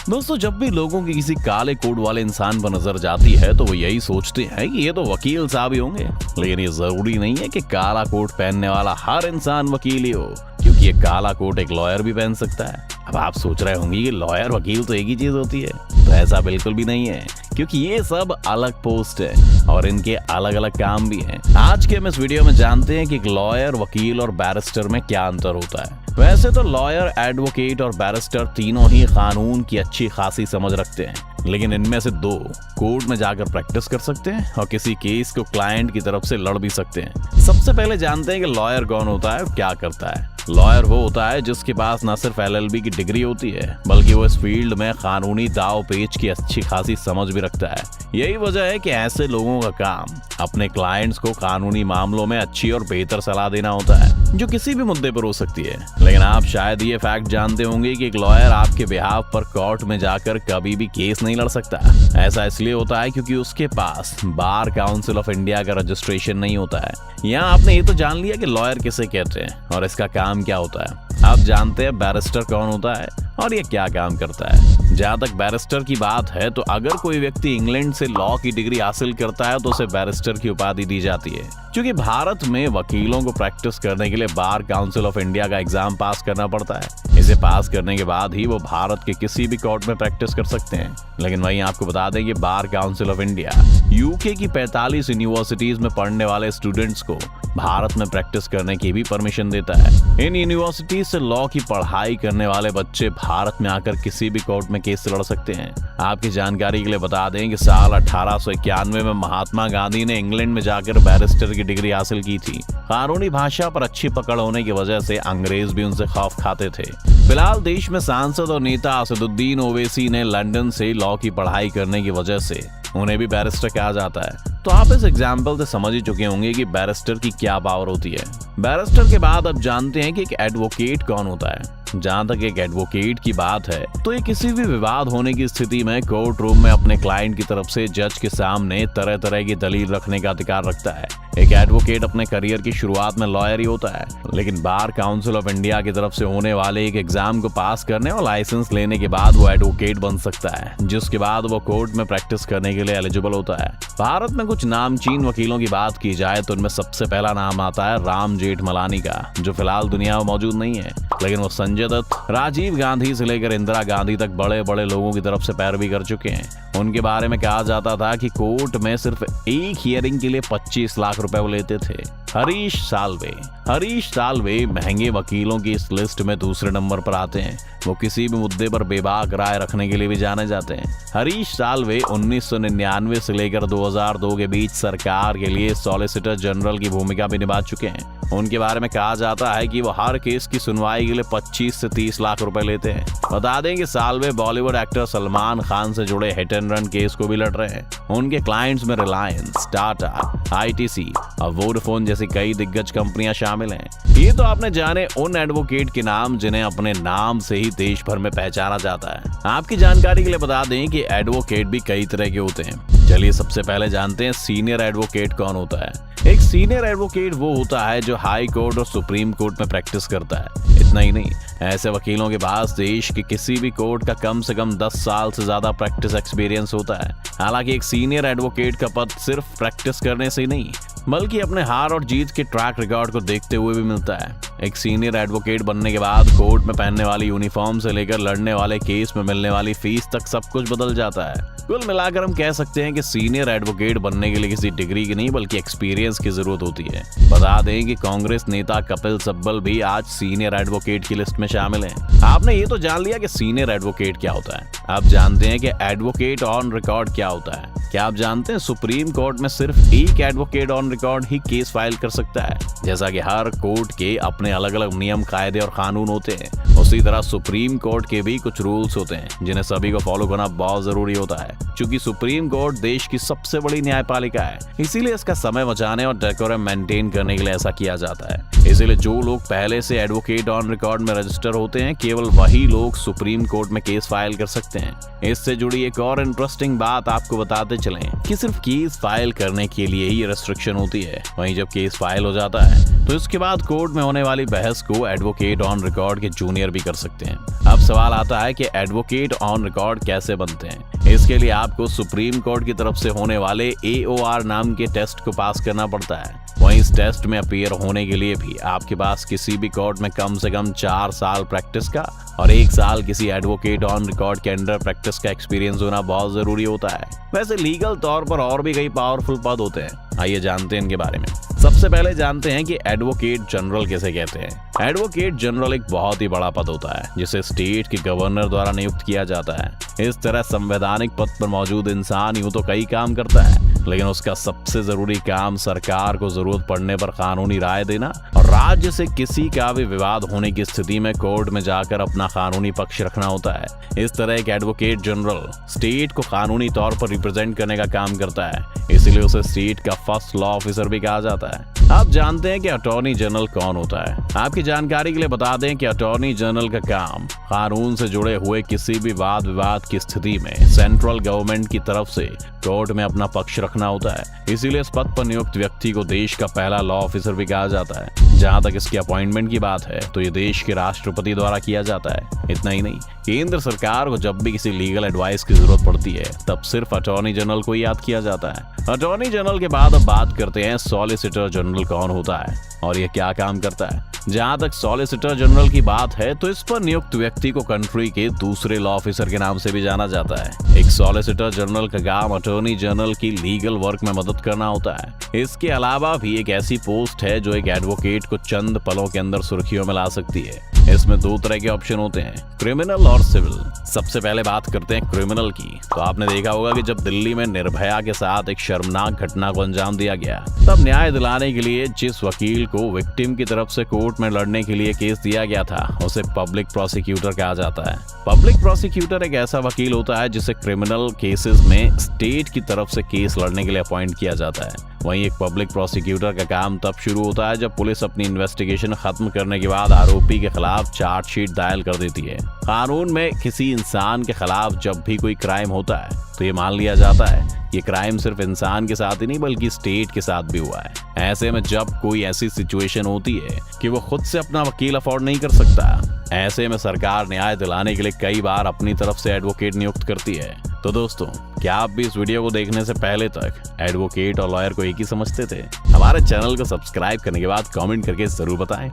दोस्तों, जब भी लोगों की किसी काले कोट वाले इंसान पर नजर जाती है तो वो यही सोचते हैं कि ये तो वकील साहब ही होंगे। लेकिन ये जरूरी नहीं है कि काला कोट पहनने वाला हर इंसान वकील ही हो, क्योंकि ये काला कोट एक लॉयर भी पहन सकता है। अब आप सोच रहे होंगे कि लॉयर वकील तो एक ही चीज होती है, तो ऐसा बिल्कुल भी नहीं है, क्योंकि ये सब अलग पोस्ट है और इनके अलग अलग काम भी हैं। आज के हम इस वीडियो में जानते हैं कि एक लॉयर, वकील और बैरिस्टर में क्या अंतर होता है। वैसे तो लॉयर, एडवोकेट और बैरिस्टर तीनों ही कानून की अच्छी खासी समझ रखते हैं, लेकिन इनमें से दो कोर्ट में जाकर प्रैक्टिस कर सकते हैं और किसी केस को क्लाइंट की तरफ से लड़ भी सकते हैं। सबसे पहले जानते हैं कि लॉयर कौन होता है और क्या करता है। लॉयर वो होता है जिसके पास न सिर्फ LLB की डिग्री होती है, बल्कि वो इस फील्ड में कानूनी दाव पेच की अच्छी खासी समझ भी रखता है। यही वजह है कि ऐसे लोगों का काम अपने क्लाइंट्स को कानूनी मामलों में अच्छी और बेहतर सलाह देना होता है, जो किसी भी मुद्दे पर हो सकती है। लेकिन आप शायद ये फैक्ट जानते होंगे कि एक लॉयर आपके बिहाफ पर कोर्ट में जाकर कभी भी केस नहीं लड़ सकता। ऐसा इसलिए होता है क्योंकि उसके पास बार काउंसिल ऑफ इंडिया का रजिस्ट्रेशन नहीं होता है। यहाँ आपने ये तो जान लिया कि लॉयर किसे कहते हैं और इसका काम क्या होता है। आप जानते हैं बैरिस्टर कौन होता है और ये क्या काम करता है। जहाँ तक बैरिस्टर की बात है, तो अगर कोई व्यक्ति इंग्लैंड से लॉ की डिग्री हासिल करता है तो उसे बैरिस्टर की उपाधि दी जाती है। क्योंकि भारत में वकीलों को प्रैक्टिस करने के लिए बार काउंसिल ऑफ इंडिया का एग्जाम पास करना पड़ता है। इसे पास करने के बाद ही वो भारत के किसी भी कोर्ट में प्रैक्टिस कर सकते हैं। लेकिन वहीं आपको बता दें कि bar council of India UK की 45 यूनिवर्सिटीज में पढ़ने वाले स्टूडेंट्स को भारत में प्रैक्टिस करने की भी परमिशन देता है। इन यूनिवर्सिटीज से लॉ की पढ़ाई करने वाले बच्चे भारत में आकर किसी भी कोर्ट में केस लड़ सकते हैं। आपकी जानकारी के लिए बता दें कि साल 1891 में महात्मा गांधी ने इंग्लैंड में जाकर बैरिस्टर की डिग्री हासिल की थी। कानूनी भाषा पर अच्छी पकड़ होने की वजह से अंग्रेज भी उनसे खौफ खाते थे। फिलहाल देश में सांसद और नेता असदुद्दीन ओवैसी ने लंदन से लॉ की पढ़ाई करने की वजह से उन्हें भी बैरिस्टर कहा जाता है। तो आप इस एग्जाम्पल से समझ ही चुके होंगे कि बैरिस्टर की क्या पावर होती है। बैरिस्टर के बाद अब जानते हैं कि एक एडवोकेट कौन होता है। जहाँ तक एक एडवोकेट की बात है, तो ये किसी भी विवाद होने की स्थिति में कोर्ट रूम में अपने क्लाइंट की तरफ से जज के सामने तरह तरह की दलील रखने का अधिकार रखता है। एक एडवोकेट अपने करियर की शुरुआत में लॉयर ही होता है, लेकिन बार काउंसिल ऑफ इंडिया की तरफ से होने वाले एक एग्जाम को पास करने और लाइसेंस लेने के बाद वो एडवोकेट बन सकता है, जिसके बाद वो कोर्ट में प्रैक्टिस करने के लिए एलिजिबल होता है। भारत में कुछ नामचीन वकीलों की बात की जाए तो उनमें सबसे पहला नाम आता है राम जेठमलानी का, जो फिलहाल दुनिया में मौजूद नहीं है। लेकिन वो संजय दत्त, राजीव गांधी से लेकर इंदिरा गांधी तक बड़े बड़े लोगों की तरफ से पैरवी कर चुके हैं। उनके बारे में कहा जाता था कि कोर्ट में सिर्फ एक हियरिंग के लिए 25 लाख रुपए वो लेते थे। हरीश साल्वे महंगे वकीलों की इस लिस्ट में दूसरे नंबर पर आते हैं। वो किसी भी मुद्दे पर बेबाक राय रखने के लिए भी जाने जाते हैं। हरीश साल्वे 1999 से लेकर 2002 के बीच सरकार के लिए सॉलिसिटर जनरल की भूमिका भी निभा चुके हैं। उनके बारे में कहा जाता है कि वो हर केस की सुनवाई के लिए 25 से 30 लाख रुपए लेते हैं। बता दें कि साल्वे बॉलीवुड एक्टर सलमान खान से जुड़े हिट एंड रन केस को भी लड़ रहे हैं। उनके क्लाइंट्स में रिलायंस, टाटा, ITC और वोडाफोन जैसी कई दिग्गज कंपनियां शामिल हैं। ये तो आपने जाने उन एडवोकेट के नाम जिन्हें अपने नाम से ही देश भर में पहचाना जाता है। आपकी जानकारी के लिए बता दें कि एडवोकेट भी कई तरह के होते हैं। चलिए सबसे पहले जानते हैं सीनियर एडवोकेट कौन होता है। एक सीनियर एडवोकेट वो होता है जो हाई कोर्ट और सुप्रीम कोर्ट में प्रैक्टिस करता है। इतना ही नहीं, ऐसे वकीलों के पास देश के किसी भी कोर्ट का कम से कम 10 साल से ज्यादा प्रैक्टिस एक्सपीरियंस होता है। हालांकि एक सीनियर एडवोकेट का पद सिर्फ प्रैक्टिस करने से ही नहीं, बल्कि अपने हार और जीत के ट्रैक रिकॉर्ड को देखते हुए भी मिलता है। एक सीनियर एडवोकेट बनने के बाद कोर्ट में पहनने वाली यूनिफॉर्म से लेकर लड़ने वाले केस में मिलने वाली फीस तक सब कुछ बदल जाता है। कुल मिलाकर हम कह सकते हैं कि सीनियर एडवोकेट बनने के लिए किसी डिग्री की नहीं बल्कि एक्सपीरियंस की जरूरत होती है। बता दें कि कांग्रेस नेता कपिल सिब्बल भी आज सीनियर एडवोकेट की लिस्ट में शामिल हैं। आपने ये तो जान लिया कि सीनियर एडवोकेट क्या होता है। आप जानते हैं कि एडवोकेट ऑन रिकॉर्ड क्या होता है। क्या आप जानते हैं सुप्रीम कोर्ट में सिर्फ एक advocate on record he case file कर सकता है। जैसा कि हर कोर्ट के अपने अलग अलग नियम, कायदे और कानून होते हैं, उसी तरह सुप्रीम कोर्ट के भी कुछ रूल्स होते हैं जिन्हें सभी को फॉलो करना बहुत जरूरी होता है। क्योंकि सुप्रीम कोर्ट देश की सबसे बड़ी न्यायपालिका है, इसीलिए इसका समय बचाने और डेकोरम मेंटेन करने के लिए ऐसा किया जाता है। इसीलिए जो लोग पहले से एडवोकेट ऑन रिकॉर्ड में रजिस्टर होते हैं, केवल वही लोग सुप्रीम कोर्ट में केस फाइल कर सकते हैं। इससे जुड़ी एक और इंटरेस्टिंग बात आपको बताते चलें कि सिर्फ केस फाइल करने के लिए ही रेस्ट्रिक्शन होती है। वहीं जब केस फाइल हो जाता है तो इसके बाद कोर्ट में होने वाली बहस को एडवोकेट ऑन रिकॉर्ड के जूनियर भी कर सकते हैं। अब सवाल आता है कि एडवोकेट ऑन रिकॉर्ड कैसे बनते हैं। इसके लिए आपको सुप्रीम कोर्ट की तरफ से होने वाले AOR नाम के टेस्ट को पास करना पड़ता है। वहीं इस टेस्ट में अपीयर होने के लिए भी आपके पास किसी भी कोर्ट में कम से कम 4 साल प्रैक्टिस का और 1 साल किसी एडवोकेट ऑन रिकॉर्ड के अंडर प्रैक्टिस का एक्सपीरियंस होना बहुत जरूरी होता है। वैसे लीगल तौर पर और भी कई पावरफुल पद होते हैं, आइए जानते हैं इनके बारे में। सबसे पहले जानते हैं कि एडवोकेट जनरल किसे कहते हैं। एडवोकेट जनरल एक बहुत ही बड़ा पद होता है जिसे स्टेट के गवर्नर द्वारा नियुक्त किया जाता है। इस तरह संवैधानिक पद पर मौजूद इंसान यूं तो कई काम करता है, लेकिन उसका सबसे जरूरी काम सरकार को जरूरत पड़ने पर कानूनी राय देना और राज्य से किसी का भी विवाद होने की स्थिति में कोर्ट में जाकर अपना कानूनी पक्ष रखना होता है। इस तरह एक एडवोकेट जनरल स्टेट को कानूनी तौर पर रिप्रेजेंट करने का काम करता है, इसलिए उसे स्टेट का फर्स्ट लॉ ऑफिसर भी कहा जाता है। आप जानते हैं कि अटॉर्नी जनरल कौन होता है। आपकी जानकारी के लिए बता दें कि अटॉर्नी जनरल का काम कानून से जुड़े हुए किसी भी वाद विवाद की स्थिति में सेंट्रल गवर्नमेंट की तरफ से कोर्ट में अपना पक्ष रखना होता है। इसीलिए इस पद पर नियुक्त व्यक्ति को देश का पहला लॉ ऑफिसर भी कहा जाता है। जहां तक इसकी अपॉइंटमेंट की बात है तो ये देश के राष्ट्रपति द्वारा किया जाता है। इतना ही नहीं, केंद्र सरकार को जब भी किसी लीगल एडवाइस की जरूरत पड़ती है तब सिर्फ अटॉर्नी जनरल को याद किया जाता है। अटॉर्नी जनरल के बाद अब बात करते हैं सॉलिसिटर जनरल कौन होता है और ये क्या काम करता है। जहां तक सॉलिसिटर जनरल की बात है तो इस पर नियुक्त व्यक्ति को कंट्री के दूसरे लॉ ऑफिसर के नाम से भी जाना जाता है। एक सॉलिसिटर जनरल का काम अटॉर्नी जनरल की लीगल वर्क में मदद करना होता है। इसके अलावा भी एक ऐसी पोस्ट है जो एक एडवोकेट को चंद पलों के अंदर सुर्खियों में ला सकती है। इसमें 2 तरह के ऑप्शन होते हैं, क्रिमिनल और सिविल। सबसे पहले बात करते हैं क्रिमिनल की। तो आपने देखा होगा कि जब दिल्ली में निर्भया के साथ एक शर्मनाक घटना को अंजाम दिया गया, तब न्याय दिलाने के लिए जिस वकील को विक्टिम की तरफ से कोर्ट में लड़ने के लिए केस दिया गया था उसे पब्लिक प्रोसिक्यूटर कहा जाता है। पब्लिक प्रोसिक्यूटर एक ऐसा वकील होता है जिसे क्रिमिनल केसेस में स्टेट की तरफ से केस लड़ने के लिए अपॉइंट किया जाता है। वहीं एक पब्लिक प्रोसिक्यूटर का काम तब शुरू होता है जब पुलिस अपनी इन्वेस्टिगेशन खत्म करने के बाद आरोपी के खिलाफ चार्जशीट दायर कर देती है। कानून में किसी इंसान के खिलाफ जब भी कोई क्राइम होता है तो ये मान लिया जाता है ये क्राइम सिर्फ इंसान के साथ ही नहीं बल्कि स्टेट के साथ भी हुआ है। ऐसे में जब कोई ऐसी सिचुएशन होती है कि वो खुद से अपना वकील अफोर्ड नहीं कर सकता, ऐसे में सरकार न्याय दिलाने के लिए कई बार अपनी तरफ से एडवोकेट नियुक्त करती है। तो दोस्तों, क्या आप भी इस वीडियो को देखने से पहले तक एडवोकेट और लॉयर को एक ही समझते थे? हमारे चैनल को सब्सक्राइब करने के बाद कमेंट करके जरूर बताएं।